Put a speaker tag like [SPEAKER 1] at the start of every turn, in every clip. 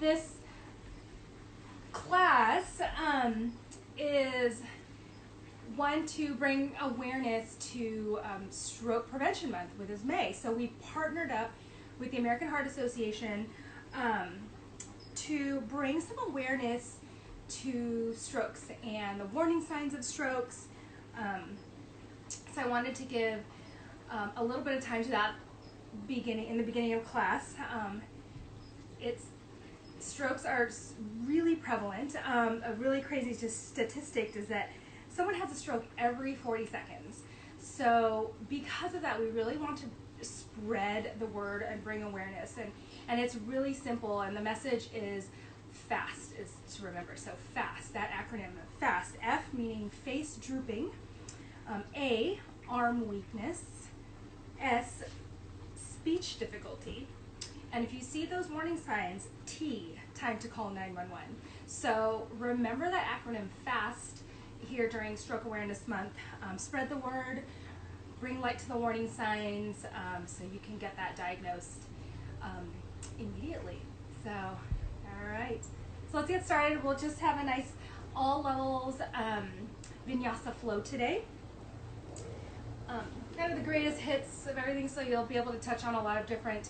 [SPEAKER 1] This class is one to bring awareness to Stroke Prevention Month, which is May. So we partnered up with the American Heart Association to bring some awareness to strokes and the warning signs of strokes. So I wanted to give a little bit of time to that in the beginning of class. Strokes are really prevalent. A really crazy statistic is that someone has a stroke every 40 seconds. So because of that, we really want to spread the word and bring awareness. And it's really simple, and the message is FAST is to remember. So FAST, that acronym, FAST, F meaning face drooping, A, arm weakness, S, speech difficulty, and if you see those warning signs, T, time to call 911. So remember that acronym FAST here during Stroke Awareness Month. Spread the word, bring light to the warning signs so you can get that diagnosed immediately. So, all right. So let's get started. We'll just have a nice all levels vinyasa flow today. Kind of the greatest hits of everything, so you'll be able to touch on a lot of different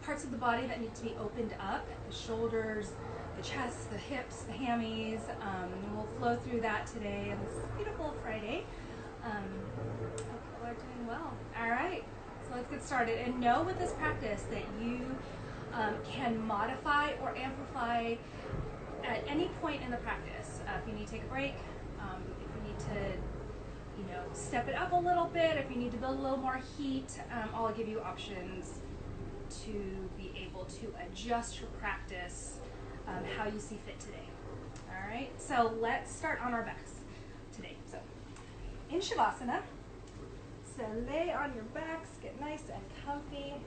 [SPEAKER 1] parts of the body that need to be opened up, the shoulders, the chest, the hips, the hammies, and we'll flow through that today on this beautiful Friday. Hope people are doing well. All right, so let's get started. And know with this practice that you can modify or amplify at any point in the practice. If you need to take a break, if you need to step it up a little bit, if you need to build a little more heat, I'll give you options to be able to adjust your practice how you see fit today. All right, so let's start on our backs today. So in Shavasana, so lay on your backs, get nice and comfy. I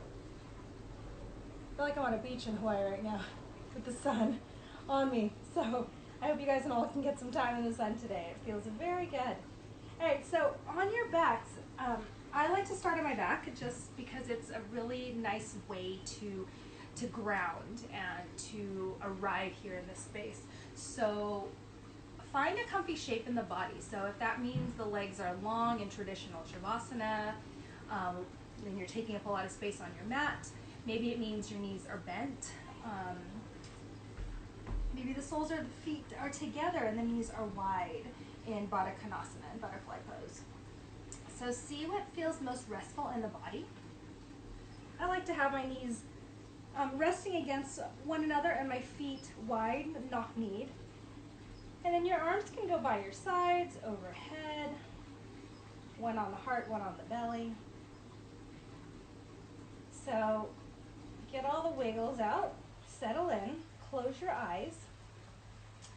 [SPEAKER 1] feel like I'm on a beach in Hawaii right now with the sun on me. So I hope you guys all can get some time in the sun today. It feels very good. All right, so on your backs, I like to start on my back just because it's a really nice way to ground and to arrive here in this space. So find a comfy shape in the body. So if that means the legs are long in traditional Shavasana, then you're taking up a lot of space on your mat. Maybe it means your knees are bent. Maybe the soles of the feet are together and the knees are wide in Baddha Konasana, and butterfly pose. So see what feels most restful in the body. I like to have my knees resting against one another and my feet wide, knock-kneed. And then your arms can go by your sides, overhead, one on the heart, one on the belly. So get all the wiggles out, settle in, close your eyes,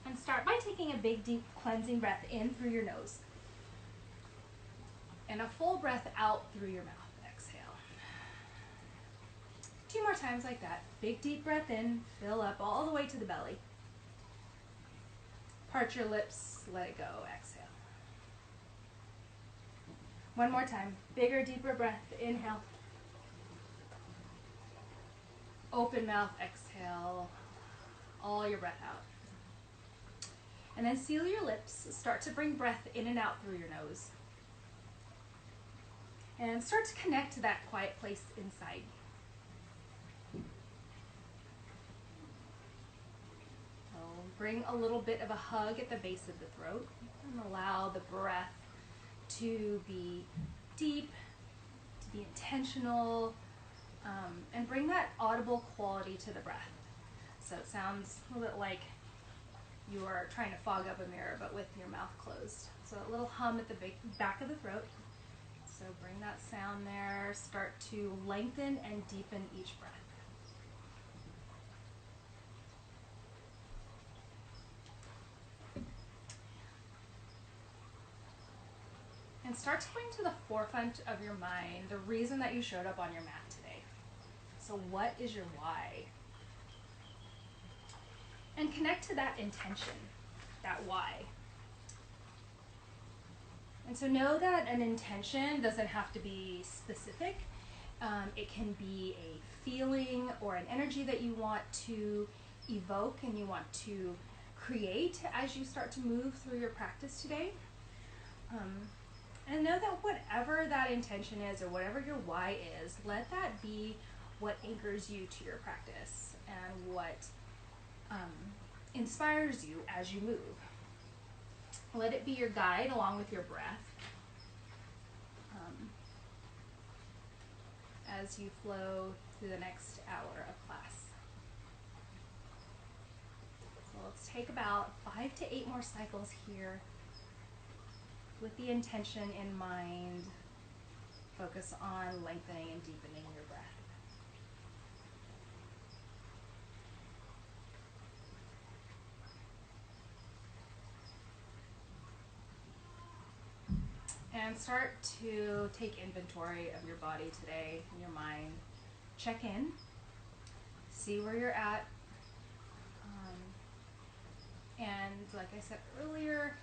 [SPEAKER 1] and start by taking a big, deep cleansing breath in through your nose. And a full breath out through your mouth. Exhale. 2 more times like that. Big, deep breath in, fill up all the way to the belly. Part your lips, let it go, exhale. 1 more time. Bigger, deeper breath, inhale. Open mouth, exhale. All your breath out. And then seal your lips. Start to bring breath in and out through your nose. And start to connect to that quiet place inside. So bring a little bit of a hug at the base of the throat and allow the breath to be deep, to be intentional, and bring that audible quality to the breath. So it sounds a little bit like you are trying to fog up a mirror, but with your mouth closed. So a little hum at the back of the throat. So bring that sound there. Start to lengthen and deepen each breath. And start to bring to the forefront of your mind the reason that you showed up on your mat today. So what is your why? And connect to that intention, that why. And so know that an intention doesn't have to be specific. It can be a feeling. feeling or an energy that you want to evoke and you want to create as you start to move through your practice today. And know that whatever that intention is or whatever your why is, let that be what anchors you to your practice and what inspires you as you move. Let it be your guide along with your breath as you flow through the next hour of class. So let's take about 5 to 8 more cycles here with the intention in mind. Focus on lengthening and deepening your breath. And start to take inventory of your body today and your mind. Check in, see where you're at. And like I said earlier,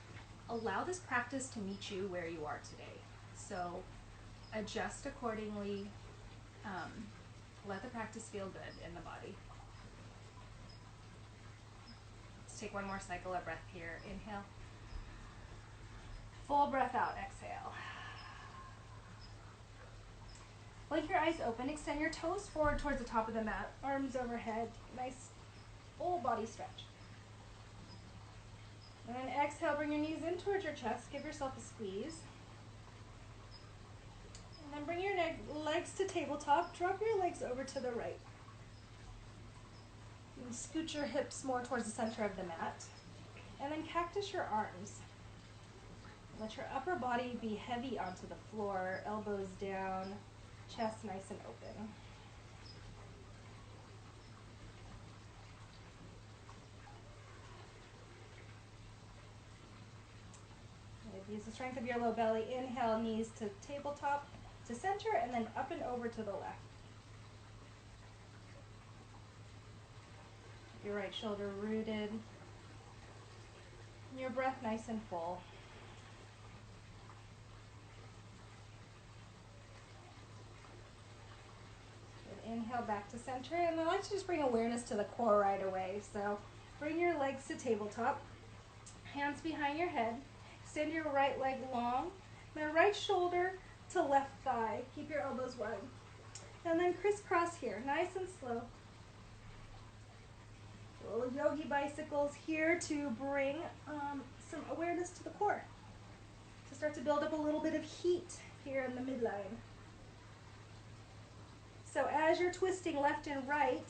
[SPEAKER 1] allow this practice to meet you where you are today. So adjust accordingly. Let the practice feel good in the body. Let's take one more cycle of breath here. Inhale. Full breath out, exhale. Blink your eyes open, extend your toes forward towards the top of the mat, arms overhead, nice full body stretch. And then exhale, bring your knees in towards your chest, give yourself a squeeze. And then bring your legs to tabletop, drop your legs over to the right. And scoot your hips more towards the center of the mat. And then cactus your arms. Let your upper body be heavy onto the floor, elbows down, chest nice and open. Use the strength of your low belly. Inhale, knees to tabletop, to center, and then up and over to the left. Your right shoulder rooted. Your breath nice and full. Inhale back to center, and I like to just bring awareness to the core right away. So bring your legs to tabletop, hands behind your head, extend your right leg long, then right shoulder to left thigh. Keep your elbows wide. And then crisscross here, nice and slow. Little yogi bicycles here to bring some awareness to the core. To start to build up a little bit of heat here in the midline. So as you're twisting left and right,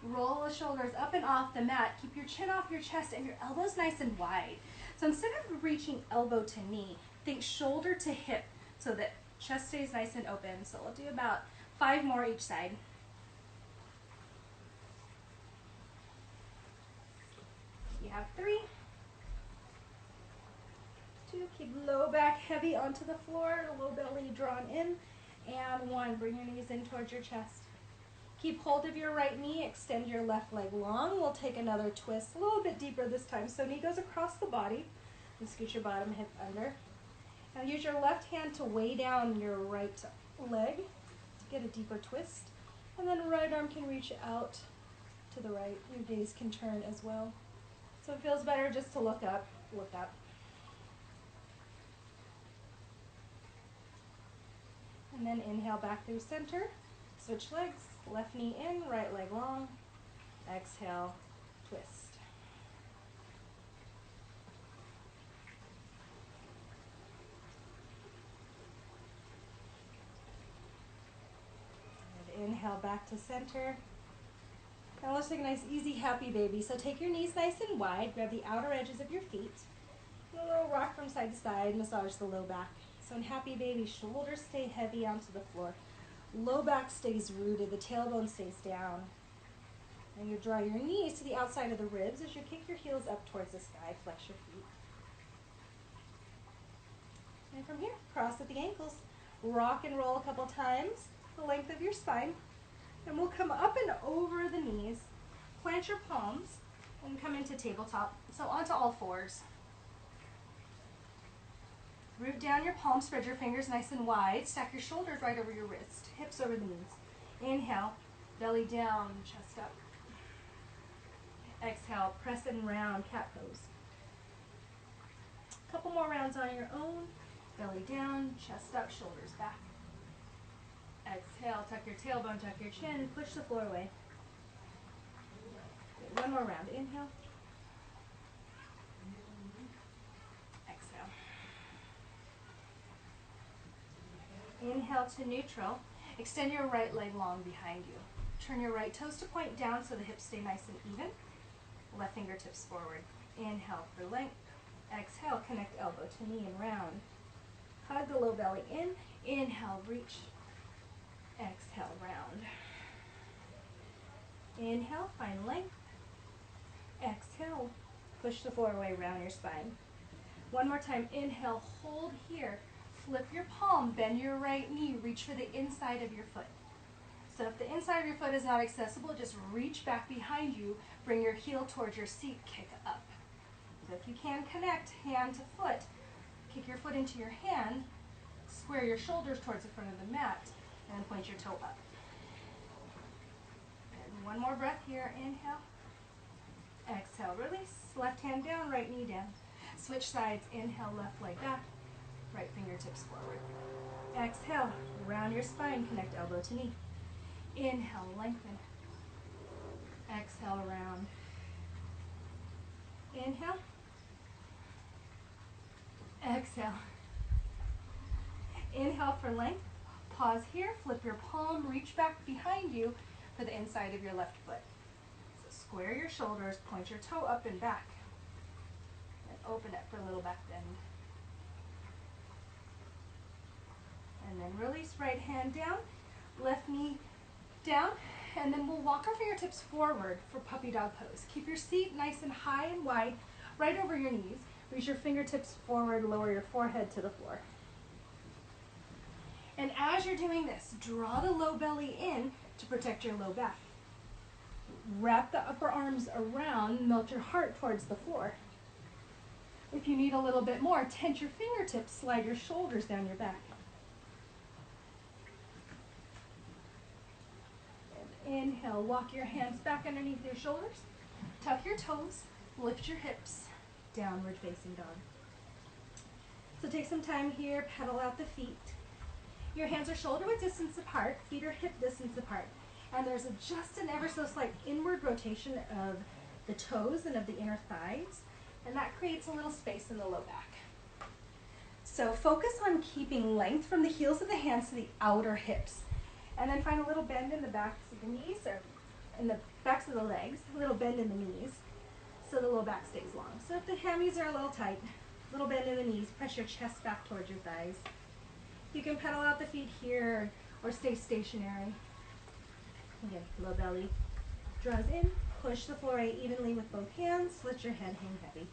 [SPEAKER 1] roll the shoulders up and off the mat. Keep your chin off your chest and your elbows nice and wide. So instead of reaching elbow to knee, think shoulder to hip so that chest stays nice and open. So we'll do about 5 more each side. You have 3, 2, keep low back heavy onto the floor, low belly drawn in. And 1, bring your knees in towards your chest. Keep hold of your right knee, extend your left leg long. We'll take another twist, a little bit deeper this time. So knee goes across the body, and scoot your bottom hip under. Now use your left hand to weigh down your right leg to get a deeper twist. And then right arm can reach out to the right. Your gaze can turn as well. So it feels better just to look up, look up. And then inhale back through center, switch legs, left knee in, right leg long, exhale, twist. And inhale back to center. Now let's take a nice easy happy baby. So take your knees nice and wide, grab the outer edges of your feet, a little rock from side to side, massage the low back. So in happy baby, shoulders stay heavy onto the floor. Low back stays rooted, the tailbone stays down. And you draw your knees to the outside of the ribs as you kick your heels up towards the sky, flex your feet. And from here, cross at the ankles. Rock and roll a couple times, the length of your spine. And we'll come up and over the knees, plant your palms, and come into tabletop. So onto all fours. Root down your palms, spread your fingers nice and wide. Stack your shoulders right over your wrist, hips over the knees. Inhale. Belly down, chest up. Exhale, press and round, cat pose. Couple more rounds on your own. Belly down, chest up, shoulders back. Exhale, tuck your tailbone, tuck your chin, push the floor away. Good. One more round. Inhale. Exhale. Inhale to neutral. Extend your right leg long behind you. Turn your right toes to point down so the hips stay nice and even. Left fingertips forward. Inhale for length. Exhale, connect elbow to knee and round. Hug the low belly in. Inhale, reach. Exhale, round. Inhale, find length. Exhale, push the floor away, round your spine. One more time, inhale, hold here. Flip your palm, bend your right knee, reach for the inside of your foot. So if the inside of your foot is not accessible, just reach back behind you, bring your heel towards your seat, kick up. So if you can connect hand to foot, kick your foot into your hand, square your shoulders towards the front of the mat, and then point your toe up. And one more breath here, inhale. Exhale, release. Left hand down, right knee down. Switch sides, inhale, left leg back, right fingertips forward. Exhale, round your spine, connect elbow to knee. Inhale, lengthen. Exhale, round. Inhale. Exhale. Inhale for length. Pause here, flip your palm, reach back behind you for the inside of your left foot. So square your shoulders, point your toe up and back. And open it for a little back bend. And then release, right hand down, left knee down, and then we'll walk our fingertips forward for puppy dog pose. Keep your seat nice and high and wide, right over your knees. Reach your fingertips forward, lower your forehead to the floor. And as you're doing this, draw the low belly in to protect your low back. Wrap the upper arms around, melt your heart towards the floor. If you need a little bit more, tense your fingertips, slide your shoulders down your back. And inhale, walk your hands back underneath your shoulders, tuck your toes, lift your hips, downward facing dog. So take some time here, pedal out the feet. Your hands are shoulder width distance apart, feet are hip distance apart. And there's just an ever so slight inward rotation of the toes and of the inner thighs. And that creates a little space in the low back. So focus on keeping length from the heels of the hands to the outer hips. And then find a little bend in the backs of the knees, or in the backs of the legs, a little bend in the knees, so the low back stays long. So if the hammies are a little tight, little bend in the knees, press your chest back towards your thighs. You can pedal out the feet here or stay stationary. Again, low belly draws in, push the floor away evenly with both hands, let your head hang heavy.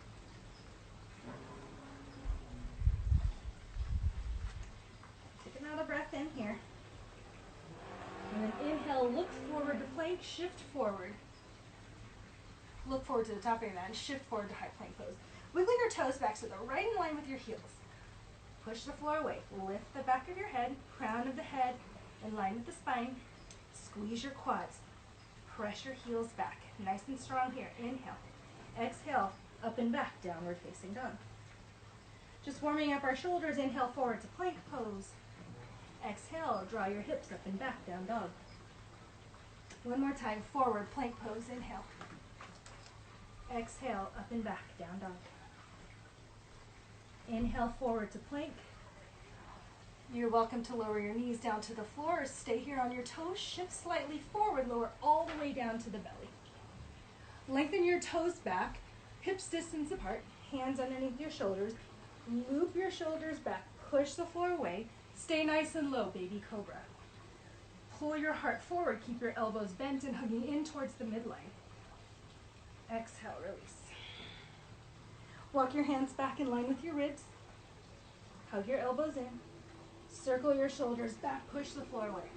[SPEAKER 1] Take another breath in here. And then inhale, look forward to plank, shift forward. Look forward to the top of your mat and shift forward to high plank pose. Wiggle your toes back so they're right in line with your heels. Push the floor away. Lift the back of your head, crown of the head in line with the spine. Squeeze your quads. Press your heels back. Nice and strong here. Inhale. Exhale, up and back, downward facing dog. Just warming up our shoulders. Inhale, forward to plank pose. Exhale, draw your hips up and back, down dog. One more time, forward, plank pose, inhale. Exhale, up and back, down dog. Inhale, forward to plank. You're welcome to lower your knees down to the floor, or stay here on your toes, shift slightly forward, lower all the way down to the belly. Lengthen your toes back, hips distance apart, hands underneath your shoulders. Loop your shoulders back, push the floor away. Stay nice and low, baby cobra. Pull your heart forward, keep your elbows bent and hugging in towards the midline. Exhale, release. Walk your hands back in line with your ribs. Hug your elbows in. Circle your shoulders back, push the floor away.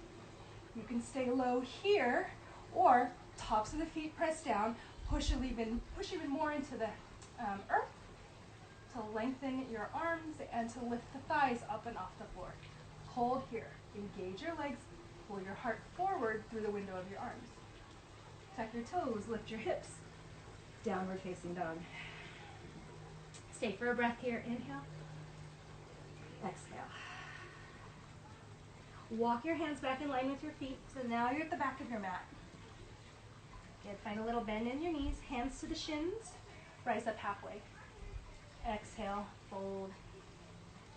[SPEAKER 1] You can stay low here, or tops of the feet press down, push even more into the earth to lengthen your arms and to lift the thighs up and off the floor. Hold here. Engage your legs. Pull your heart forward through the window of your arms. Tuck your toes, lift your hips. Downward facing dog. Stay for a breath here. Inhale. Exhale. Walk your hands back in line with your feet. So now you're at the back of your mat. Good. Find a little bend in your knees. Hands to the shins. Rise up halfway. Exhale. Fold.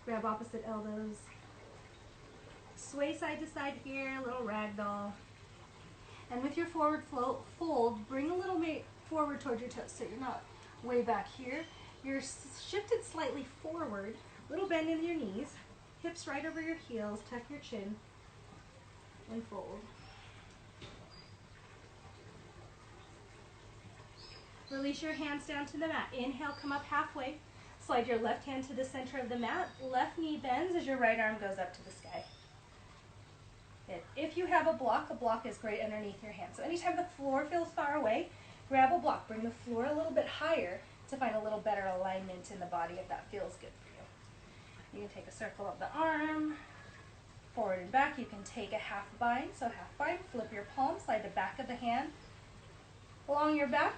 [SPEAKER 1] Grab opposite elbows. Sway side to side here. A little ragdoll. And with your forward fold, bring a little forward towards your toes so you're not way back here. You're shifted slightly forward. Little bend in your knees. Hips right over your heels. Tuck your chin. And fold. Release your hands down to the mat. Inhale, come up halfway. Slide your left hand to the center of the mat. Left knee bends as your right arm goes up to the sky. Good. If you have a block is great underneath your hand. So anytime the floor feels far away, grab a block. Bring the floor a little bit higher to find a little better alignment in the body if that feels good for you. You can take a circle of the arm, forward and back. You can take a half bind. So half bind, flip your palm, slide the back of the hand along your back,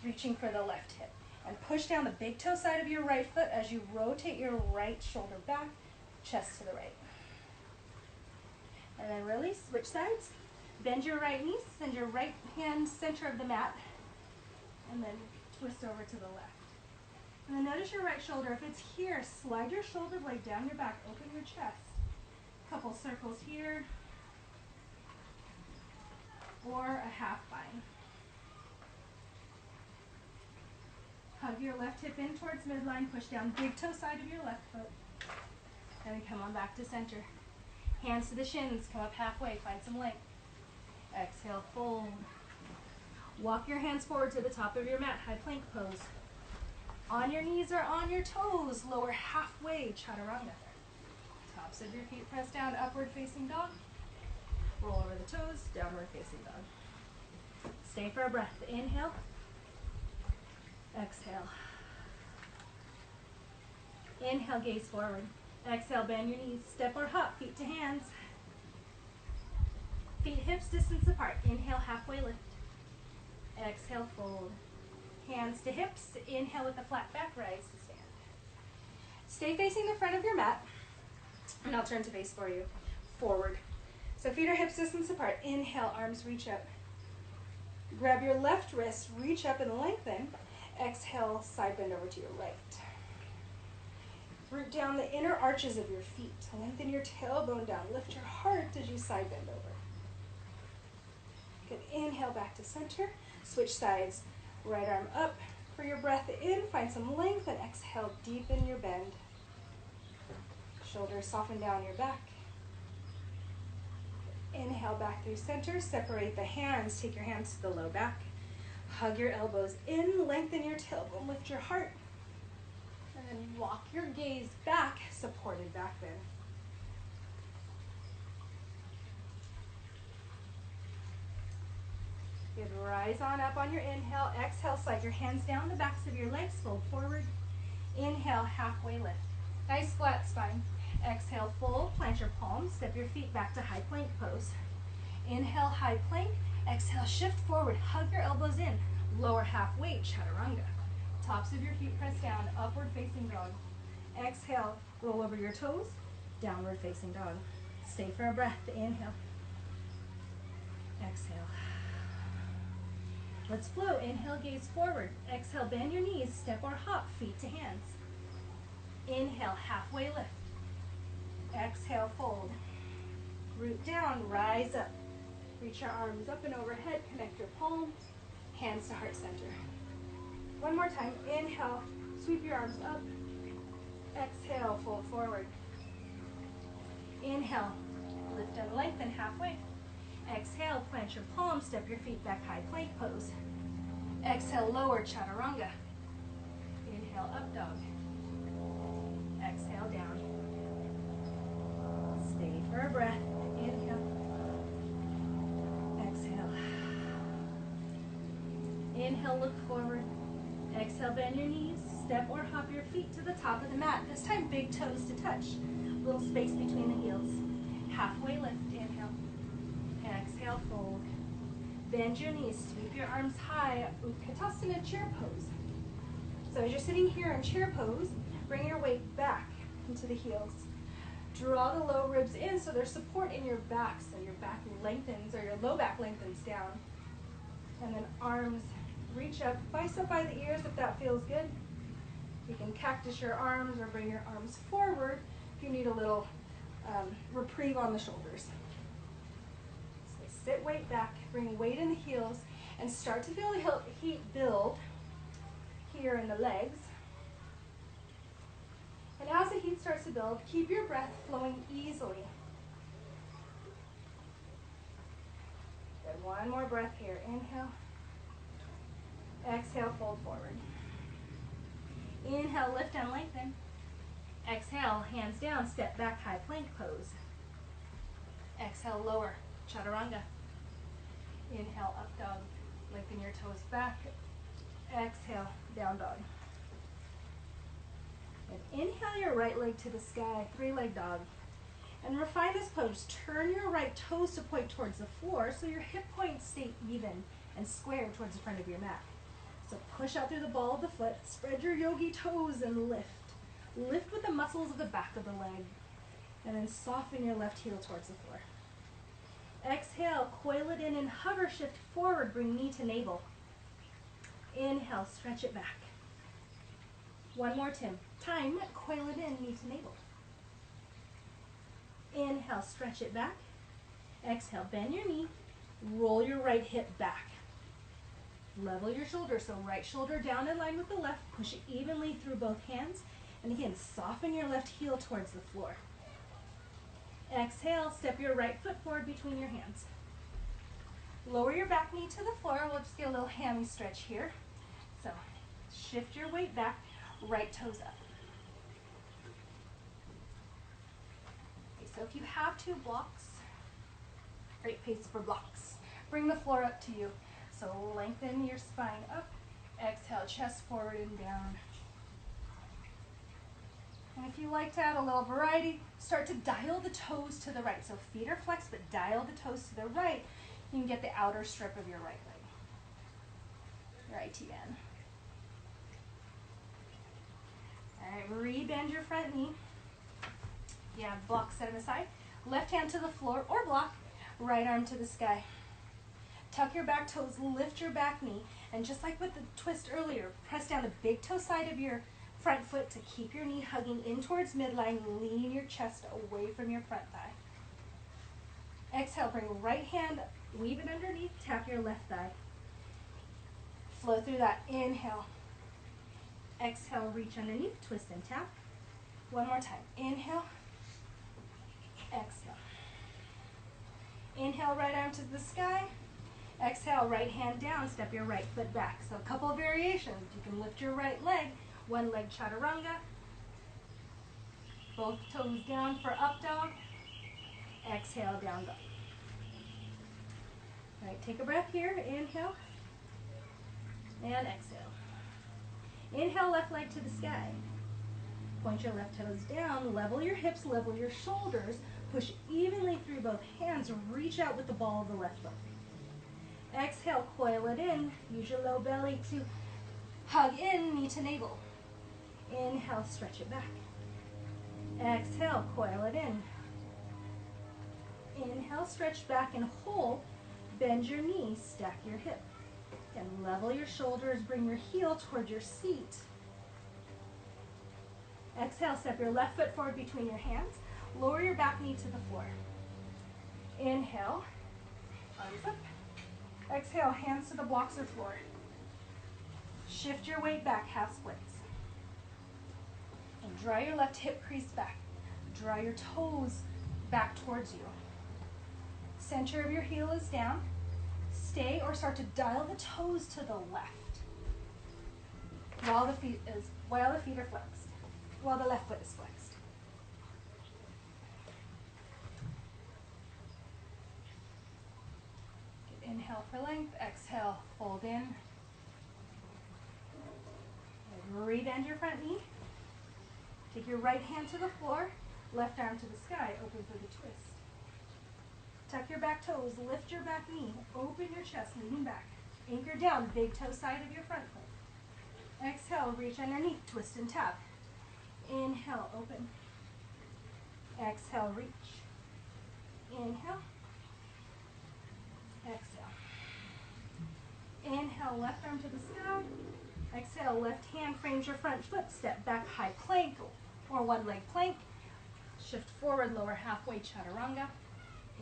[SPEAKER 1] reaching for the left hip. And push down the big toe side of your right foot as you rotate your right shoulder back, chest to the right. And then release, switch sides. Bend your right knee, send your right hand center of the mat, and then twist over to the left. And then notice your right shoulder. If it's here, slide your shoulder blade down your back, open your chest. Couple circles here, or a half bind. Hug your left hip in towards midline, push down big toe side of your left foot, and then come on back to center. Hands to the shins, come up halfway, find some length. Exhale, fold. Walk your hands forward to the top of your mat, high plank pose. On your knees or on your toes, lower halfway, chaturanga. Tops of your feet press down, upward facing dog. Roll over the toes, downward facing dog. Stay for a breath. Inhale. Exhale. Inhale, gaze forward. Exhale, bend your knees. Step or hop, feet to hands. Feet hips distance apart. Inhale, halfway lift. Exhale, fold. Hands to hips. Inhale with the flat back, rise to stand. Stay facing the front of your mat, and I'll turn to face for you. Forward. So feet are hips distance apart. Inhale, arms reach up. Grab your left wrist, reach up and lengthen. Exhale, side bend over to your right. Root down the inner arches of your feet. Lengthen your tailbone down. Lift your heart as you side bend over. Good. Inhale back to center. Switch sides. Right arm up for your breath in. Find some length and exhale, deepen your bend. Shoulders soften down your back. Inhale back through center. Separate the hands. Take your hands to the low back. Hug your elbows in. Lengthen your tailbone. Lift your heart. And then walk your gaze back, supported back bend. Good. Rise on up on your inhale. Exhale, slide your hands down the backs of your legs. Fold forward. Inhale, halfway lift. Nice flat spine. Exhale, fold. Plant your palms. Step your feet back to high plank pose. Inhale, high plank. Exhale, shift forward. Hug your elbows in. Lower half weight, chaturanga. Tops of your feet press down. Upward facing dog. Exhale, roll over your toes. Downward facing dog. Stay for a breath. Inhale. Exhale. Let's flow. Inhale, gaze forward. Exhale, bend your knees. Step or hop, feet to hands. Inhale, halfway lift. Exhale, fold. Root down, rise up. Reach your arms up and overhead. Connect your palms. Hands to heart center. One more time. Inhale, sweep your arms up. Exhale, fold forward. Inhale, lift and lengthen halfway. Exhale, plant your palms, step your feet back, high plank pose. Exhale, lower chaturanga. Inhale, up dog. Exhale, down. Stay for a breath. Inhale. Exhale. Inhale, look forward. Exhale, bend your knees. Step or hop your feet to the top of the mat. This time, big toes to touch. Little space between the heels. Halfway lift. Inhale. Exhale, fold. Bend your knees, sweep your arms high, Utkatasana chair pose. So as you're sitting here in chair pose, bring your weight back into the heels. Draw the low ribs in so there's support in your back, so your back lengthens or your low back lengthens down. And then arms reach up, bicep by the ears if that feels good. You can cactus your arms or bring your arms forward if you need a little reprieve on the shoulders. So sit weight back, bring weight in the heels, and start to feel the heat build here in the legs. And as the heat starts to build, keep your breath flowing easily. Good, one more breath here. Inhale. Exhale, fold forward. Inhale, lift and lengthen. Exhale, hands down, step back, high plank pose. Exhale, lower, chaturanga. Inhale, up dog. Lengthen your toes back. Exhale, down dog. And inhale your right leg to the sky, three-leg dog. And refine this pose. Turn your right toes to point towards the floor so your hip points stay even and square towards the front of your mat. So push out through the ball of the foot, spread your yogi toes and lift. Lift with the muscles of the back of the leg. And then soften your left heel towards the floor. Exhale, coil it in and hover, shift forward, bring knee to navel. Inhale, stretch it back. One more time, coil it in, knee to navel. Inhale, stretch it back. Exhale, bend your knee, roll your right hip back. Level your shoulder, so right shoulder down in line with the left, push it evenly through both hands, and again, soften your left heel towards the floor. Exhale, step your right foot forward between your hands. Lower your back knee to the floor, we'll just get a little hammy stretch here. So, shift your weight back, right toes up. Okay, so if you have two blocks, great pace for blocks. Bring the floor up to you. So lengthen your spine up, exhale, chest forward and down. And if you like to add a little variety, start to dial the toes to the right. So feet are flexed, but dial the toes to the right. You can get the outer strip of your right leg, your ITN. All right, re-bend your front knee. Yeah, block, set them aside. Left hand to the floor or block, right arm to the sky. Tuck your back toes, lift your back knee, and just like with the twist earlier, press down the big toe side of your front foot to keep your knee hugging in towards midline, lean your chest away from your front thigh. Exhale, bring right hand, weave it underneath, tap your left thigh. Flow through that, inhale. Exhale, reach underneath, twist and tap. One more time, inhale, exhale. Inhale, right arm to the sky. Exhale, right hand down, step your right foot back. So a couple of variations. You can lift your right leg, one leg chaturanga. Both toes down for up dog. Exhale, down dog. All right, take a breath here. Inhale and exhale. Inhale, left leg to the sky. Point your left toes down, level your hips, level your shoulders. Push evenly through both hands. Reach out with the ball of the left foot. Exhale, coil it in. Use your low belly to hug in, knee to navel. Inhale, stretch it back. Exhale, coil it in. Inhale, stretch back and hold. Bend your knees, stack your hip. And level your shoulders, bring your heel toward your seat. Exhale, step your left foot forward between your hands. Lower your back knee to the floor. Inhale, arms up. Exhale, hands to the blocks or floor. Shift your weight back, half splits. And draw your left hip crease back. Draw your toes back towards you. Center of your heel is down. Stay or start to dial the toes to the left while the feet are flexed, while the left foot is flexed. Inhale for length, exhale, fold in. Re-bend your front knee. Take your right hand to the floor, left arm to the sky, open for the twist. Tuck your back toes, lift your back knee, open your chest, leaning back. Anchor down, big toe side of your front foot. Exhale, reach underneath, twist and tap. Inhale, open. Exhale, reach. Inhale. Exhale. Inhale, left arm to the sky. Exhale, left hand frames your front foot. Step back, high plank or one leg plank. Shift forward, lower halfway, chaturanga.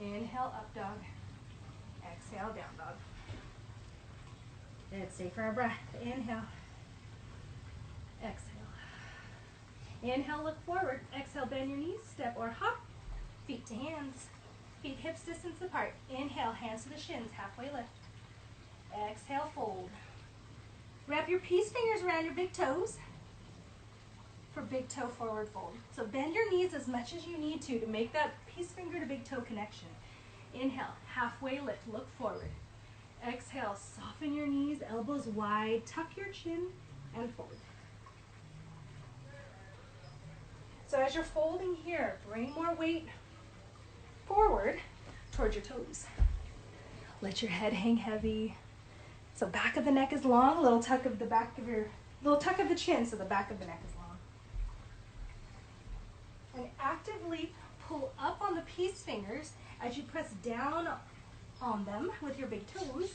[SPEAKER 1] Inhale, up dog. Exhale, down dog. Good, stay for our breath. Inhale. Exhale. Inhale, look forward. Exhale, bend your knees, step or hop. Feet to hands. Feet hips distance apart. Inhale, hands to the shins, halfway lift. Exhale, fold. Wrap your peace fingers around your big toes for big toe forward fold. So bend your knees as much as you need to make that peace finger to big toe connection. Inhale, halfway lift, look forward. Exhale, soften your knees, elbows wide, tuck your chin, and fold. So as you're folding here, bring more weight forward towards your toes. Let your head hang heavy. So back of the neck is long, little tuck of the chin, so the back of the neck is long. And actively pull up on the peace fingers as you press down on them with your big toes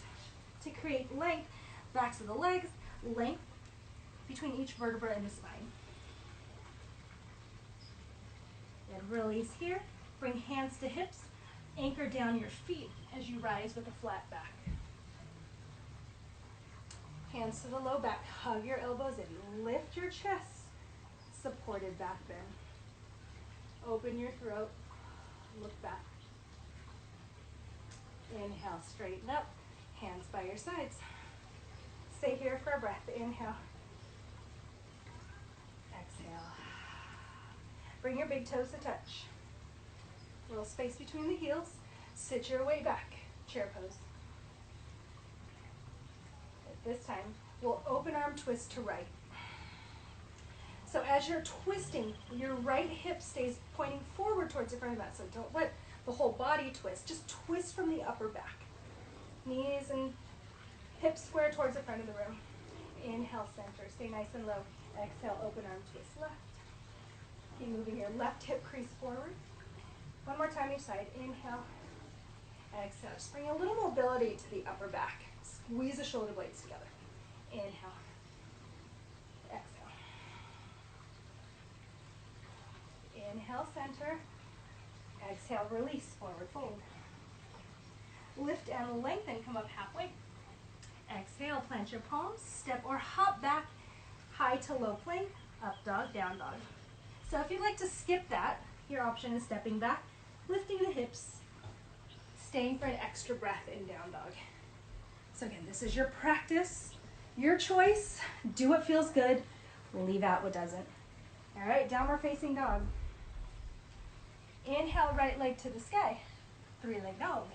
[SPEAKER 1] to create length, backs of the legs, length between each vertebra in the spine. And release here. Bring hands to hips. Anchor down your feet as you rise with a flat back. Hands to the low back. Hug your elbows in. Lift your chest. Supported back bend. Open your throat. Look back. Inhale, straighten up. Hands by your sides. Stay here for a breath. Inhale. Exhale. Bring your big toes to touch. Little space between the heels. Sit your way back. Chair pose. At this time, we'll open arm twist to right. So as you're twisting, your right hip stays pointing forward towards the front of the mat. So don't let the whole body twist. Just twist from the upper back. Knees and hips square towards the front of the room. Inhale, center. Stay nice and low. Exhale, open arm twist left. Keep moving your left hip crease forward. One more time each side. Inhale. Exhale. Just bring a little mobility to the upper back. Squeeze the shoulder blades together. Inhale. Exhale. Inhale, center. Exhale, release, forward fold. Lift and lengthen, come up halfway. Exhale, plant your palms, step or hop back, high to low plank, up dog, down dog. So if you'd like to skip that, your option is stepping back, lifting the hips, staying for an extra breath in down dog. So again, this is your practice, your choice. Do what feels good, leave out what doesn't. All right, downward facing dog. Inhale, right leg to the sky, three-leg dog.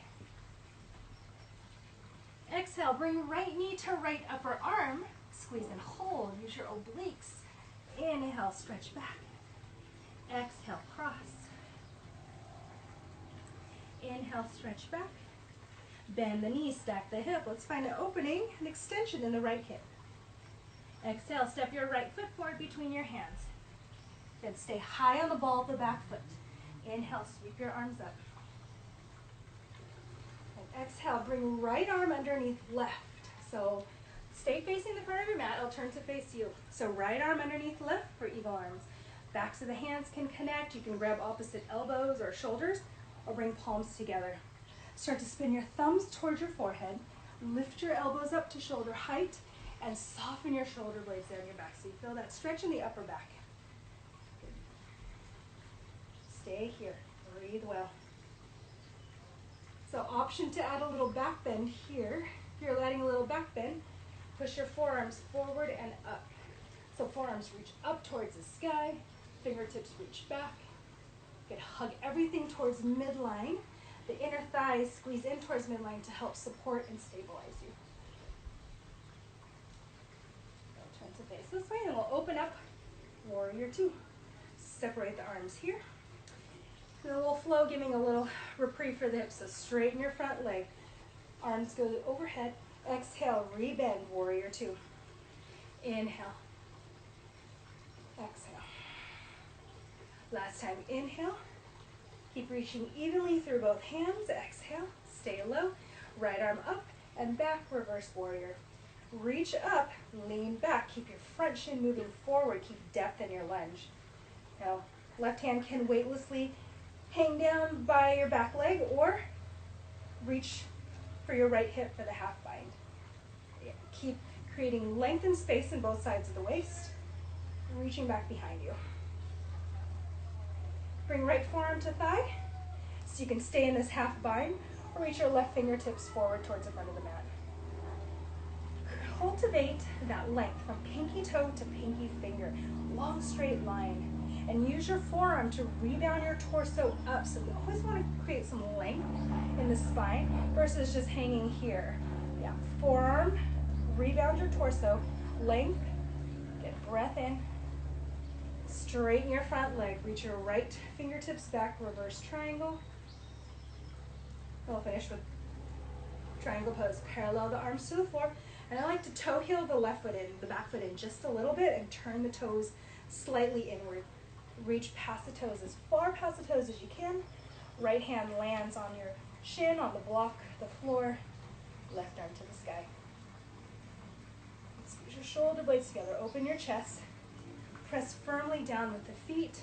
[SPEAKER 1] Exhale, bring right knee to right upper arm, squeeze and hold, use your obliques. Inhale, stretch back. Exhale, cross. Inhale, stretch back. Bend the knee, stack the hip. Let's find an opening, an extension in the right hip. Exhale, step your right foot forward between your hands. Then stay high on the ball of the back foot. Inhale, sweep your arms up. And exhale, bring right arm underneath left. So stay facing the front of your mat. I'll turn to face you. So right arm underneath left for eagle arms. Backs of the hands can connect. You can grab opposite elbows or shoulders or bring palms together. Start to spin your thumbs towards your forehead. Lift your elbows up to shoulder height and soften your shoulder blades down your back so you feel that stretch in the upper back. Good. Stay here. Breathe well. So option to add a little back bend here. If you're adding a little back bend, push your forearms forward and up. So forearms reach up towards the sky, fingertips reach back. Good. Hug everything towards midline. The inner thighs squeeze in towards midline to help support and stabilize you. Turn to face this way and we'll open up warrior two. Separate the arms here. And a little flow, giving a little reprieve for the hips. So straighten your front leg. Arms go overhead. Exhale, rebend, warrior two. Inhale. Exhale. Last time, inhale. Keep reaching evenly through both hands. Exhale, stay low. Right arm up and back, reverse warrior. Reach up, lean back. Keep your front shin moving forward. Keep depth in your lunge. Now, left hand can weightlessly hang down by your back leg or reach for your right hip for the half bind. Keep creating length and space in both sides of the waist, reaching back behind you. Bring right forearm to thigh, so you can stay in this half bind, or reach your left fingertips forward towards the front of the mat. Cultivate that length from pinky toe to pinky finger, long straight line, and use your forearm to rebound your torso up. So you always want to create some length in the spine versus just hanging here. Yeah, forearm, rebound your torso, length, get breath in, straighten your front leg, reach your right fingertips back, reverse triangle. We'll finish with triangle pose. Parallel the arms to the floor. And I like to toe heel the left foot in, the back foot in just a little bit and turn the toes slightly inward. Reach past the toes, as far past the toes as you can. Right hand lands on your shin, on the block, the floor. Left arm to the sky. Squeeze your shoulder blades together. Open your chest. Press firmly down with the feet.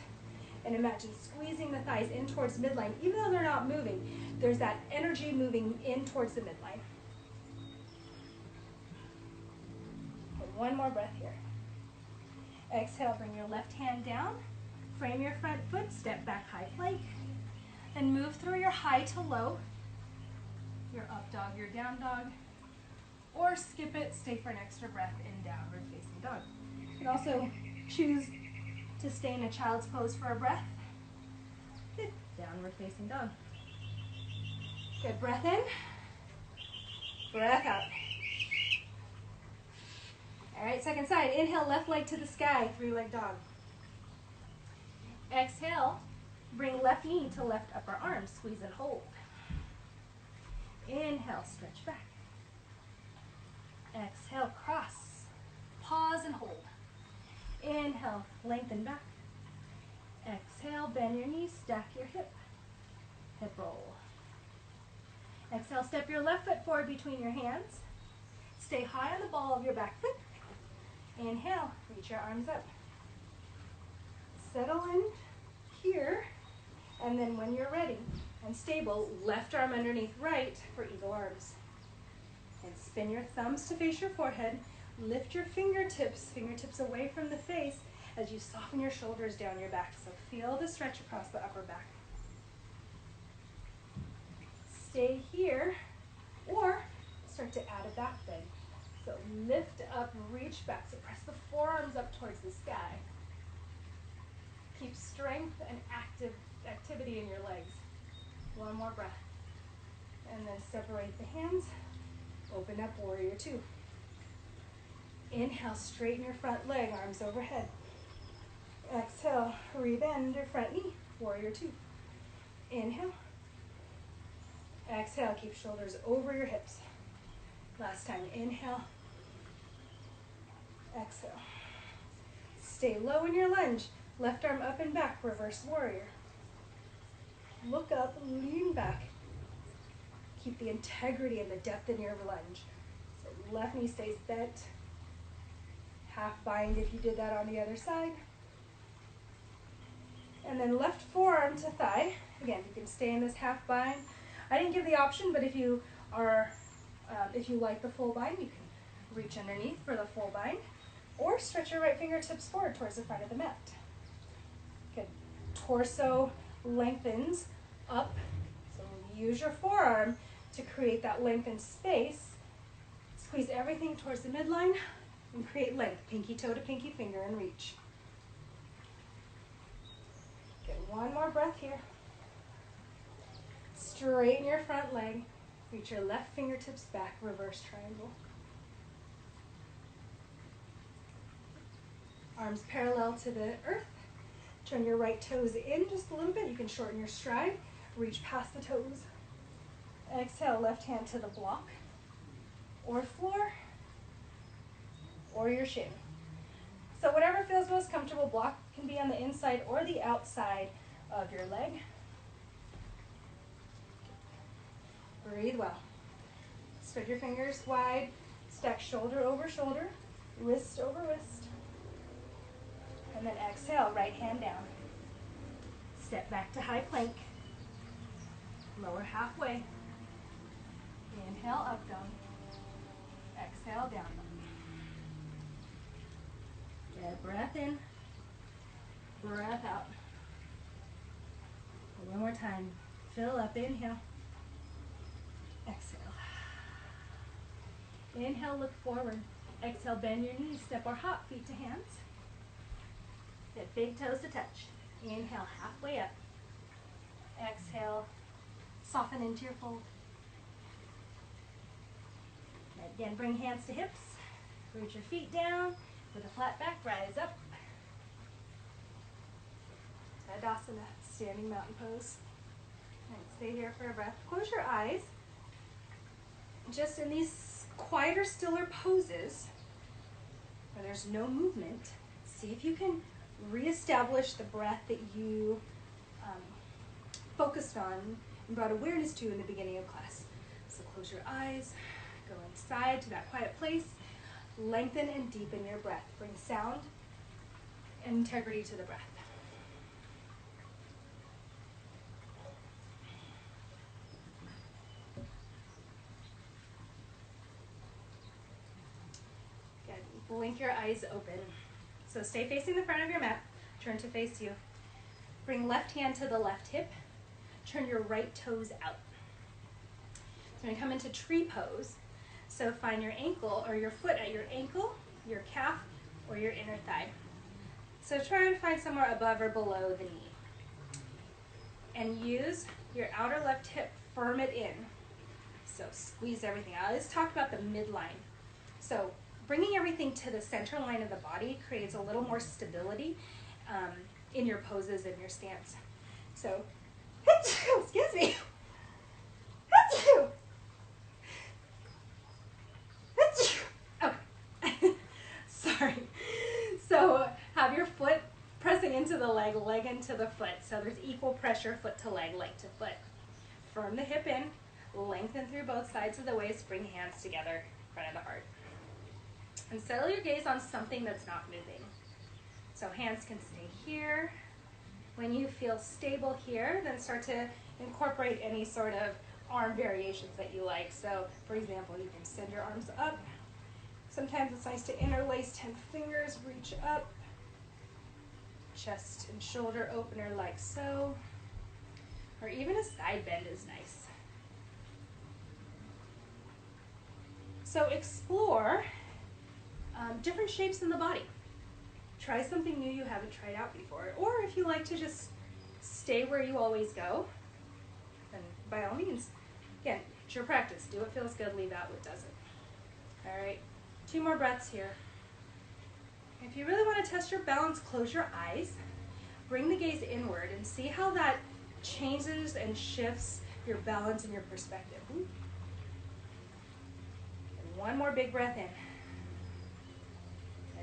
[SPEAKER 1] And imagine squeezing the thighs in towards midline. Even though they're not moving, there's that energy moving in towards the midline. One more breath here. Exhale, bring your left hand down. Frame your front foot, step back, high plank. And move through your high to low. Your up dog, your down dog. Or skip it, stay for an extra breath in downward facing dog. You can also choose to stay in a child's pose for a breath. Good, downward facing dog. Good, breath in. Breath out. All right, second side. Inhale, left leg to the sky, three-leg dog. Exhale, bring left knee to left upper arm, squeeze and hold. Inhale, stretch back. Exhale, cross. Pause and hold. Inhale, lengthen back. Exhale, bend your knees, stack your hip. Hip roll. Exhale, step your left foot forward between your hands. Stay high on the ball of your back foot. Inhale, reach your arms up. Settle in here, and then when you're ready and stable, left arm underneath right for eagle arms. And spin your thumbs to face your forehead. Lift your fingertips away from the face as you soften your shoulders down your back. So feel the stretch across the upper back. Stay here, or start to add a back bend. So lift up, reach back. So press the forearms up towards the sky. Keep strength and activity in your legs. One more breath. And then separate the hands. Open up, warrior two. Inhale, straighten your front leg, arms overhead. Exhale, rebend your front knee, warrior two. Inhale. Exhale, keep shoulders over your hips. Last time, inhale. Exhale. Stay low in your lunge. Left arm up and back, reverse warrior. Look up, lean back. Keep the integrity and the depth in your lunge. So left knee stays bent. Half bind if you did that on the other side. And then left forearm to thigh. Again, you can stay in this half bind. I didn't give the option, but if you like the full bind, you can reach underneath for the full bind, or stretch your right fingertips forward towards the front of the mat. Good. Torso lengthens up. So use your forearm to create that lengthened space. Squeeze everything towards the midline and create length, pinky toe to pinky finger, and reach. Get one more breath here. Straighten your front leg. Reach your left fingertips back, reverse triangle. Arms parallel to the earth. Turn your right toes in just a little bit. You can shorten your stride, reach past the toes. Exhale, left hand to the block or floor or your shin. So whatever feels most comfortable, block can be on the inside or the outside of your leg. Breathe well. Spread your fingers wide, stack shoulder over shoulder, wrist over wrist. And then exhale, right hand down. Step back to high plank. Lower halfway. Inhale, up dog. Exhale, down dog. Get breath in, breath out. One more time. Fill up, inhale. Exhale. Inhale, look forward. Exhale, bend your knees, step or hop, feet to hands. Get big toes to touch. Inhale, halfway up. Exhale, soften into your fold. Again, bring hands to hips. Root your feet down. With a flat back, rise up. Tadasana, standing mountain pose. And stay here for a breath. Close your eyes. Just in these quieter, stiller poses, where there's no movement, see if you can reestablish the breath that you focused on and brought awareness to in the beginning of class. So close your eyes, go inside to that quiet place, lengthen and deepen your breath. Bring sound and integrity to the breath. Good. Blink your eyes open. So stay facing the front of your mat. Turn to face you. Bring left hand to the left hip. Turn your right toes out. So we're going to come into tree pose. So find your ankle or your foot at your ankle, your calf, or your inner thigh. So try and find somewhere above or below the knee. And use your outer left hip, firm it in. So squeeze everything out. Let's talk about the midline. So bringing everything to the center line of the body creates a little more stability in your poses and your stance. So, excuse me. Oh, sorry. So have your foot pressing into the leg, leg into the foot. So there's equal pressure, foot to leg to foot. Firm the hip in, lengthen through both sides of the waist, bring hands together in front of the heart. And settle your gaze on something that's not moving. So hands can stay here. When you feel stable here, then start to incorporate any sort of arm variations that you like. So, for example, you can send your arms up. Sometimes it's nice to interlace 10 fingers, reach up. Chest and shoulder opener like so. Or even a side bend is nice. So explore different shapes in the body. Try something new you haven't tried out before. Or if you like to just stay where you always go, then by all means, again, it's your practice. Do what feels good, leave out what doesn't. All right, 2 more breaths here. If you really want to test your balance, close your eyes, bring the gaze inward, and see how that changes and shifts your balance and your perspective. And 1 more big breath in.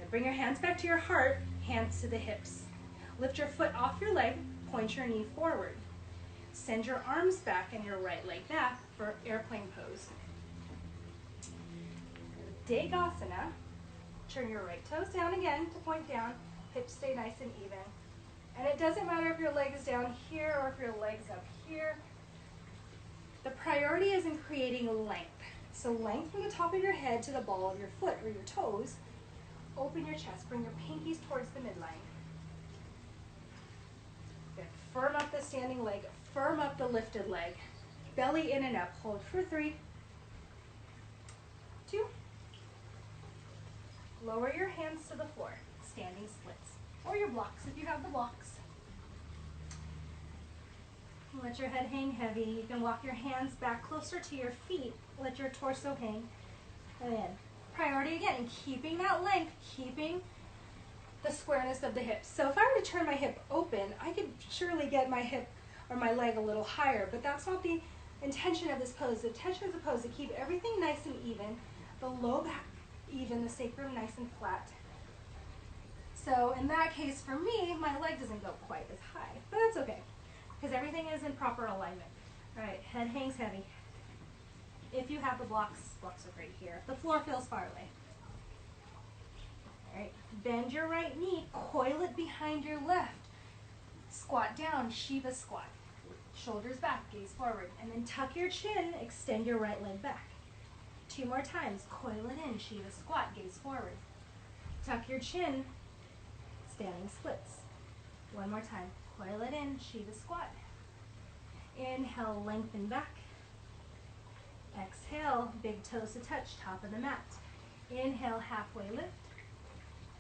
[SPEAKER 1] And bring your hands back to your heart, hands to the hips. Lift your foot off your leg, point your knee forward. Send your arms back and your right leg back for airplane pose. Degasana. Turn your right toes down again to point down. Hips stay nice and even. And it doesn't matter if your leg is down here or if your leg's up here. The priority is in creating length. So length from the top of your head to the ball of your foot or your toes. Open your chest. Bring your pinkies towards the midline. Good. Firm up the standing leg. Firm up the lifted leg. Belly in and up. Hold for 3, 2. Lower your hands to the floor. Standing splits. Or your blocks if you have the blocks. Let your head hang heavy. You can walk your hands back closer to your feet. Let your torso hang. And then priority again, keeping that length, keeping the squareness of the hips. So if I were to turn my hip open, I could surely get my hip or my leg a little higher, but that's not the intention of this pose. The intention of the pose is to keep everything nice and even, the low back even, the sacrum nice and flat. So in that case, for me, my leg doesn't go quite as high, but that's okay, because everything is in proper alignment. All right, head hangs heavy. If you have the blocks are great here. The floor feels far away. All right, bend your right knee, coil it behind your left. Squat down, Shiva squat. Shoulders back, gaze forward, and then tuck your chin, extend your right leg back. 2 more times, coil it in, Shiva squat, gaze forward. Tuck your chin, standing splits. 1 more time, coil it in, Shiva squat. Inhale, lengthen back. Exhale, big toes to touch, top of the mat. Inhale, halfway lift.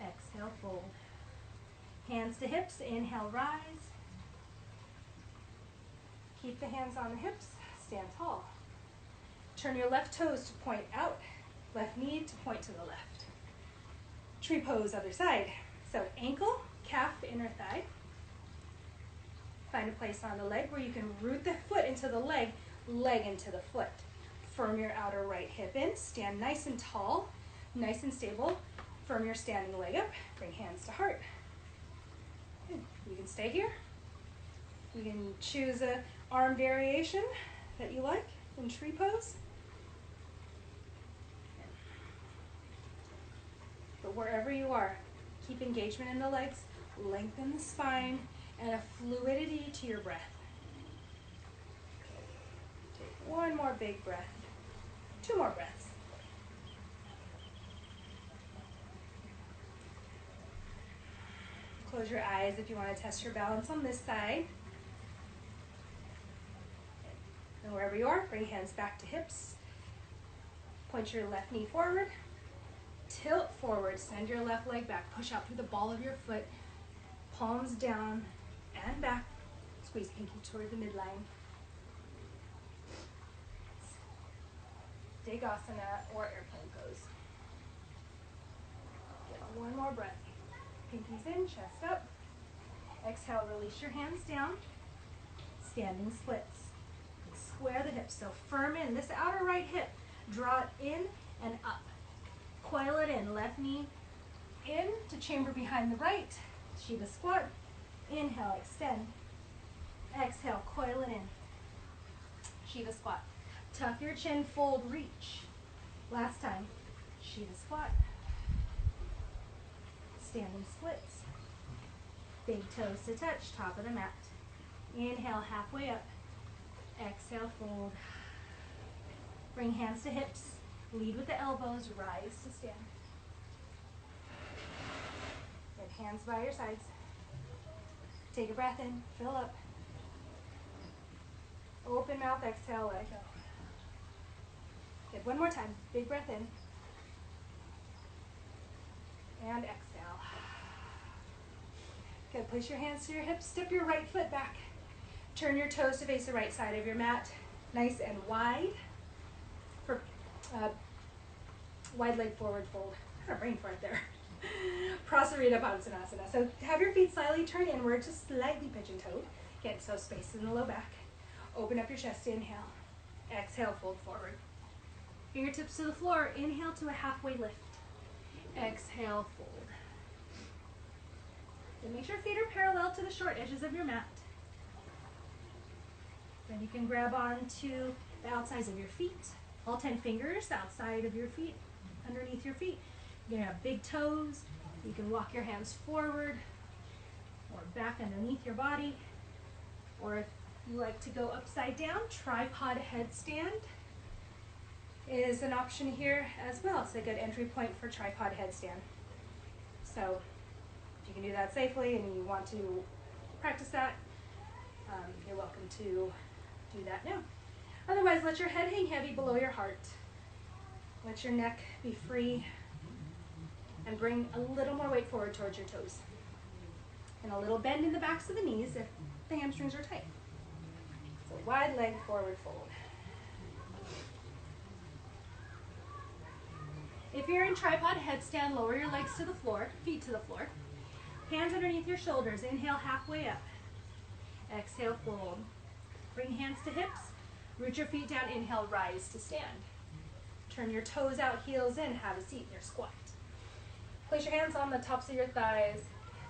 [SPEAKER 1] Exhale, fold. Hands to hips, inhale, rise. Keep the hands on the hips, stand tall. Turn your left toes to point out, left knee to point to the left. Tree pose, other side. So ankle, calf, inner thigh. Find a place on the leg where you can root the foot into the leg, leg into the foot. Firm your outer right hip in, stand nice and tall, nice and stable. Firm your standing leg up, bring hands to heart. Good. You can stay here. You can choose a arm variation that you like in tree pose. But wherever you are, keep engagement in the legs, lengthen the spine, and a fluidity to your breath. Take 1 more big breath. 2 more breaths. Close your eyes if you want to test your balance on this side. And wherever you are, bring hands back to hips. Point your left knee forward. Tilt forward, send your left leg back. Push out through the ball of your foot. Palms down and back. Squeeze pinky toward the midline. Degasana or airplane pose. Get 1 more breath. Pinkies in, chest up. Exhale, release your hands down. Standing splits. Square the hips, so firm in. This outer right hip, draw it in and up. Coil it in, left knee in to chamber behind the right. Shiva squat. Inhale, extend. Exhale, coil it in. Shiva squat. Tuck your chin, fold, reach. Last time. Shiva squat. Standing splits. Big toes to touch, top of the mat. Inhale, halfway up. Exhale, fold. Bring hands to hips. Lead with the elbows, rise to stand. Get hands by your sides. Take a breath in, fill up. Open mouth, exhale, let it go. Good, 1 more time. Big breath in. And exhale. Good, place your hands to your hips. Step your right foot back. Turn your toes to face the right side of your mat. Nice and wide. For wide leg forward fold. I had a brain fart there. Prasarita Padasana. So have your feet slightly turn inward, just slightly pigeon-toed. Get so space in the low back. Open up your chest, inhale. Exhale, fold forward. Fingertips to the floor. Inhale to a halfway lift. Exhale, fold. Then make sure feet are parallel to the short edges of your mat. Then you can grab onto the outsides of your feet. All 10 fingers outside of your feet, underneath your feet. You're gonna have big toes. You can walk your hands forward or back underneath your body. Or if you like to go upside down, tripod headstand is an option here as well. It's a good entry point for tripod headstand. So if you can do that safely and you want to practice that, you're welcome to do that now. Otherwise, let your head hang heavy below your heart. Let your neck be free and bring a little more weight forward towards your toes. And a little bend in the backs of the knees if the hamstrings are tight. So wide leg forward fold. If you're in tripod headstand, lower your legs to the floor, feet to the floor. Hands underneath your shoulders. Inhale, halfway up. Exhale, fold. Bring hands to hips. Root your feet down. Inhale, rise to stand. Turn your toes out, heels in. Have a seat in your squat. Place your hands on the tops of your thighs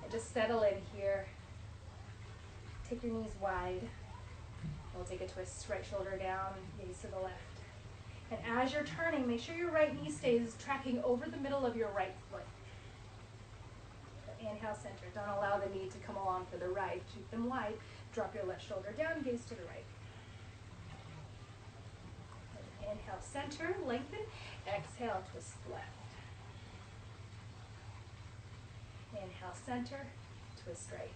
[SPEAKER 1] and just settle in here. Take your knees wide. We'll take a twist, right shoulder down, gaze to the left. And as you're turning, make sure your right knee stays tracking over the middle of your right foot. Inhale, center. Don't allow the knee to come along for the ride. Keep them wide. Drop your left shoulder down, gaze to the right. Inhale, center, lengthen. Exhale, twist left. Inhale, center, twist right.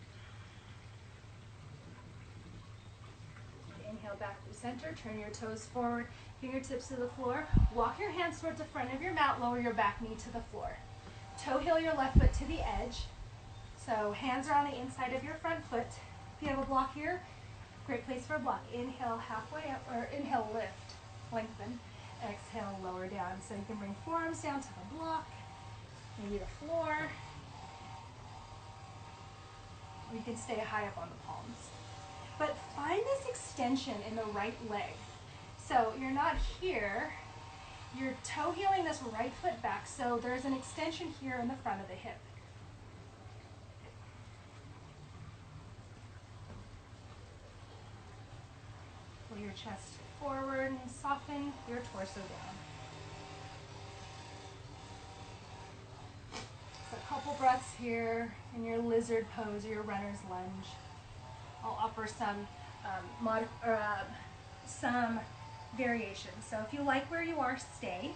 [SPEAKER 1] Inhale, back through center. Turn your toes forward, fingertips to the floor. Walk your hands towards the front of your mat. Lower your back knee to the floor. Toe heel your left foot to the edge. So hands are on the inside of your front foot. If you have a block here, great place for a block. Inhale, halfway up, or inhale, lift, lengthen. Exhale, lower down. So you can bring forearms down to the block, maybe the floor. Or you can stay high up on the palms. But find this extension in the right leg. So you're not here, you're toe heeling this right foot back, so there's an extension here in the front of the hip. Pull your chest forward and soften your torso down. So a couple breaths here in your lizard pose or your runner's lunge. I'll offer some variations. So if you like where you are, stay.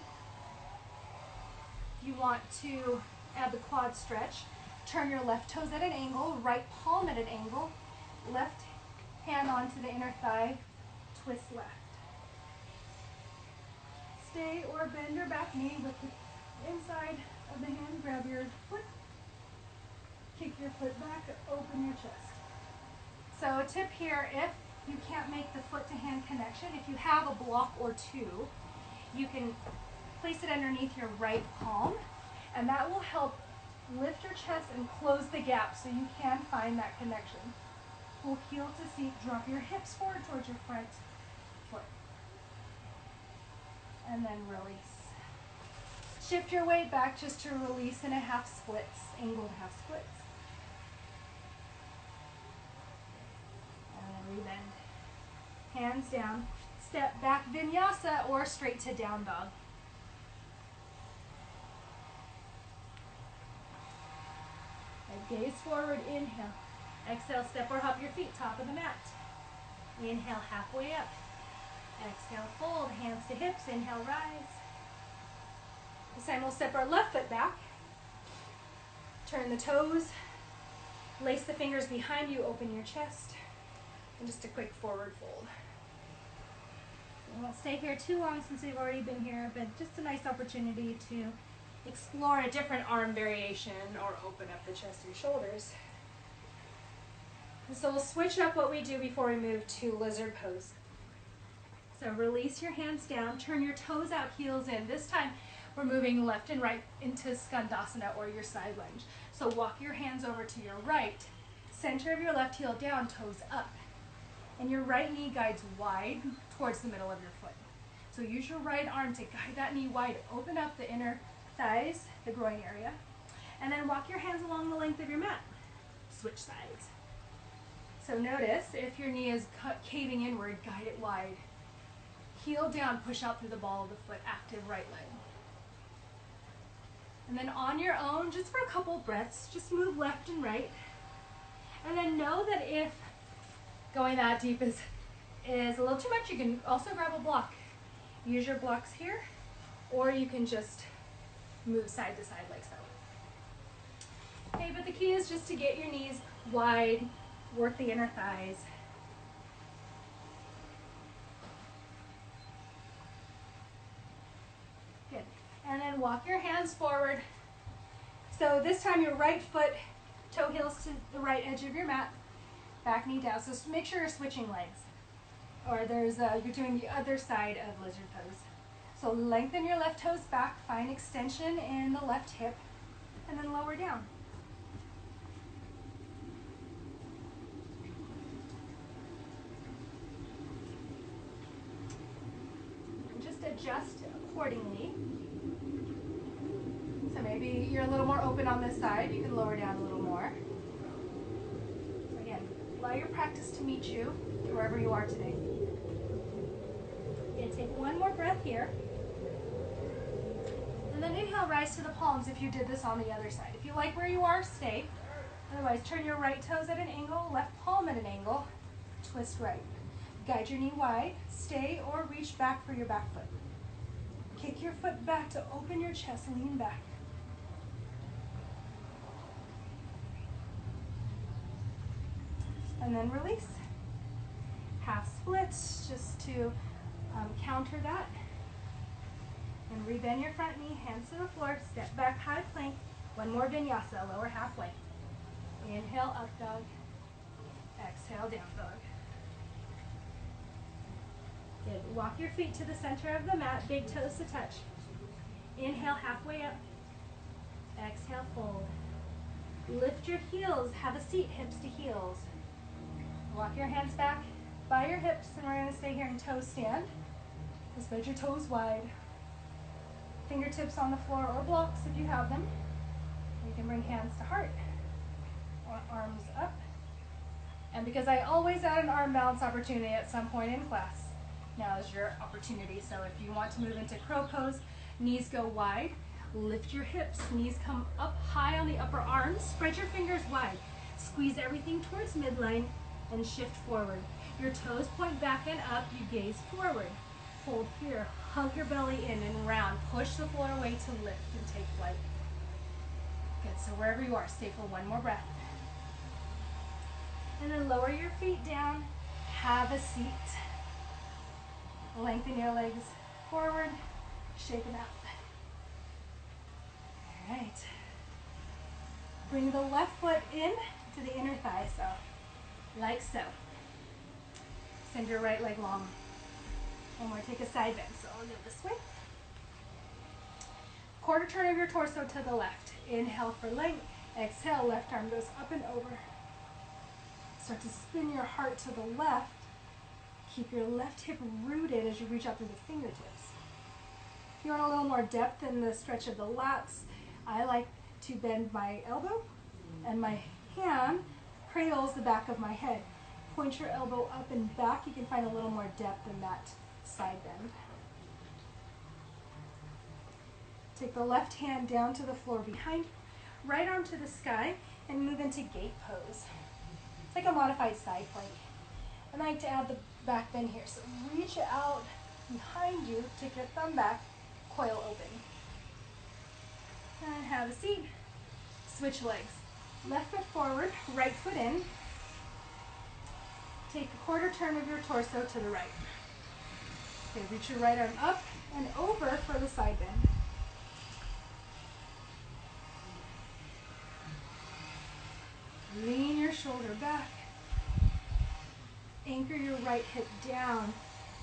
[SPEAKER 1] If you want to add the quad stretch, turn your left toes at an angle, right palm at an angle, left hand onto the inner thigh, twist left. Stay or bend your back knee with the inside of the hand, grab your foot, kick your foot back, open your chest. So a tip here, if you can't make the foot to hand connection, if you have a block or two, you can place it underneath your right palm, and that will help lift your chest and close the gap so you can find that connection. Pull heel to seat, drop your hips forward towards your front foot. And then release. Shift your weight back just to release in a half splits, angled half splits. Rebend. Hands down. Step back vinyasa or straight to down dog. And gaze forward, inhale. Exhale, step or hop your feet, top of the mat. Inhale, halfway up. Exhale, fold, hands to hips, inhale, rise. This time we'll step our left foot back. Turn the toes. Lace the fingers behind you, open your chest. And just a quick forward fold. We won't stay here too long since we've already been here, but just a nice opportunity to explore a different arm variation or open up the chest and shoulders. And so we'll switch up what we do before we move to lizard pose. So release your hands down, turn your toes out, heels in. This time we're moving left and right into Skandasana or your side lunge. So walk your hands over to your right, center of your left heel down, toes up. And your right knee guides wide towards the middle of your foot. So use your right arm to guide that knee wide. Open up the inner thighs, the groin area. And then walk your hands along the length of your mat. Switch sides. So notice if your knee is caving inward, guide it wide. Heel down, push out through the ball of the foot, active right leg. And then on your own, just for a couple breaths, just move left and right. And then know that if going that deep is a little too much, you can also grab a block. Use your blocks here, or you can just move side to side like so. Okay, but the key is just to get your knees wide, work the inner thighs. Good. And then walk your hands forward. So this time your right foot, toe heels to the right edge of your mat. Back knee down, so make sure you're switching legs. Or you're doing the other side of lizard pose. So lengthen your left toes back, find extension in the left hip, and then lower down. adjust accordingly. So maybe you're a little more open on this side. You can lower down a little more. So again, allow your practice to meet you wherever you are today. And take one more breath here. And then inhale, rise to the palms if you did this on the other side. If you like where you are, stay. Otherwise, turn your right toes at an angle, left palm at an angle, twist right. Guide your knee wide, stay or reach back for your back foot. Kick your foot back to open your chest, lean back. And then release. Half splits just to counter that. And rebend your front knee, hands to the floor, step back, high plank. One more vinyasa, lower halfway. Inhale, up dog. Exhale, down dog. Good. Walk your feet to the center of the mat, big toes to touch. Inhale, halfway up. Exhale, fold. Lift your heels, have a seat, hips to heels. Walk your hands back by your hips, and we're going to stay here in toe stand. Spread your toes wide. Fingertips on the floor or blocks if you have them. You can bring hands to heart or arms up. And because I always add an arm balance opportunity at some point in class, now is your opportunity. So if you want to move into crow pose, knees go wide, lift your hips, knees come up high on the upper arms, spread your fingers wide, squeeze everything towards midline and shift forward. Your toes point back and up, you gaze forward. Hold here, hug your belly in and round, push the floor away to lift and take flight. Good, so wherever you are, stay for one more breath. And then lower your feet down, have a seat. Lengthen your legs forward, shake them out. All right. Bring the left foot in to the inner thigh, so like so. Send your right leg long. One more, take a side bend, so I'll go this way. Quarter turn of your torso to the left. Inhale for length, exhale, left arm goes up and over. Start to spin your heart to the left. Keep your left hip rooted as you reach out through the fingertips. If you want a little more depth in the stretch of the lats, I like to bend my elbow and my hand cradles the back of my head. Point your elbow up and back. You can find a little more depth in that side bend. Take the left hand down to the floor behind you, right arm to the sky, and move into gate pose. It's like a modified side plank. I like to add the back bend here. So reach out behind you, take your thumb back, coil open. And have a seat. Switch legs. Left foot forward, right foot in. Take a quarter turn of your torso to the right. Okay, reach your right arm up and over for the side bend. Lean your shoulder back. Anchor your right hip down,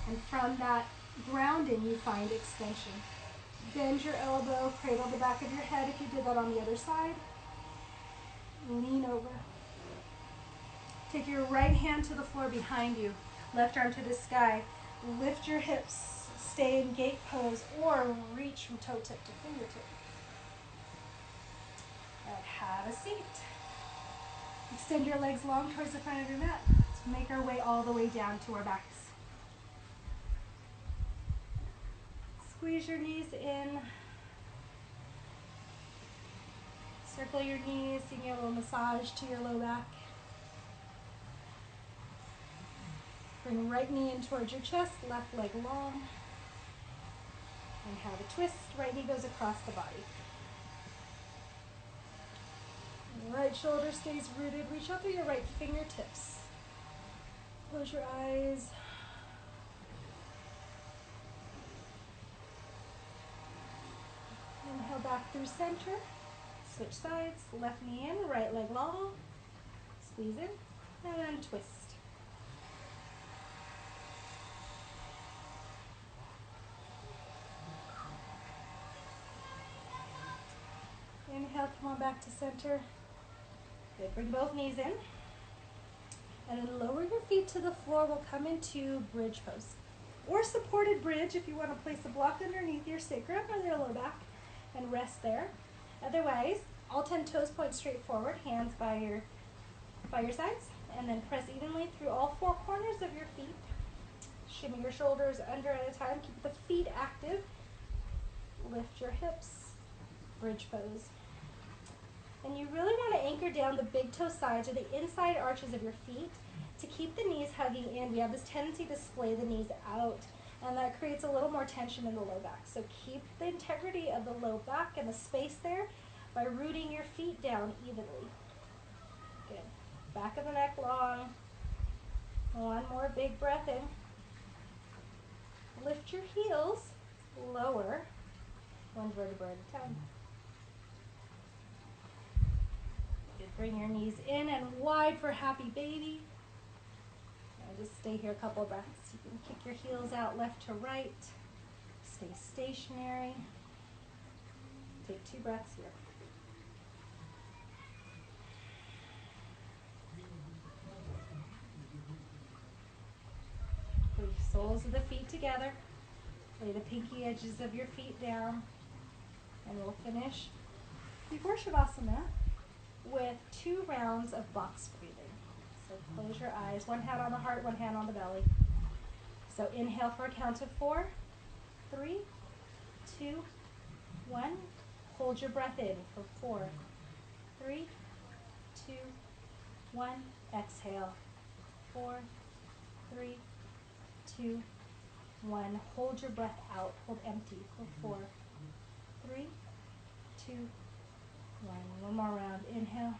[SPEAKER 1] and from that grounding you find extension. Bend your elbow, cradle the back of your head if you did that on the other side. Lean over. Take your right hand to the floor behind you, left arm to the sky. Lift your hips, stay in gate pose, or reach from toe tip to fingertip. And have a seat. Extend your legs long towards the front of your mat. Let's make our way all the way down to our backs. Squeeze your knees in. Circle your knees, you can get a little massage to your low back. Bring right knee in towards your chest, left leg long. And have a twist, right knee goes across the body. Right shoulder stays rooted. Reach out through your right fingertips. Close your eyes. Inhale back through center. Switch sides. Left knee in, right leg long. Squeeze in, and then twist. Inhale, come on back to center. Good, bring both knees in. And then lower your feet to the floor. We'll come into bridge pose.
[SPEAKER 2] or supported bridge if you want to place a block underneath your sacrum or your low back and rest there. Otherwise, all 10 toes point straight forward, hands by your sides, and then press evenly through all 4 corners of your feet. Shimmy your shoulders under at a time. Keep the feet active. Lift your hips. Bridge pose. And you really want to anchor down the big toe sides or the inside arches of your feet to keep the knees hugging in. We have this tendency to splay the knees out, and that creates a little more tension in the low back. So keep the integrity of the low back and the space there by rooting your feet down evenly. Good. Back of the neck long. One more big breath in. Lift your heels lower, one vertebra at a time. Good. Bring your knees in and wide for happy baby. Now just stay here a couple of breaths. You can kick your heels out left to right. Stay stationary. Take 2 breaths here. Put the soles of the feet together. Lay the pinky edges of your feet down. And we'll finish before Shavasana with 2 rounds of box breathing. So close your eyes. 1 hand on the heart, 1 hand on the belly. So inhale for a count of 4. 3, 2, 1. Hold your breath in for 4, 3, 2, 1. Exhale. 4, 3, 2, 1. Hold your breath out. Hold empty for 4, 3, 2, 1. One more round. Inhale.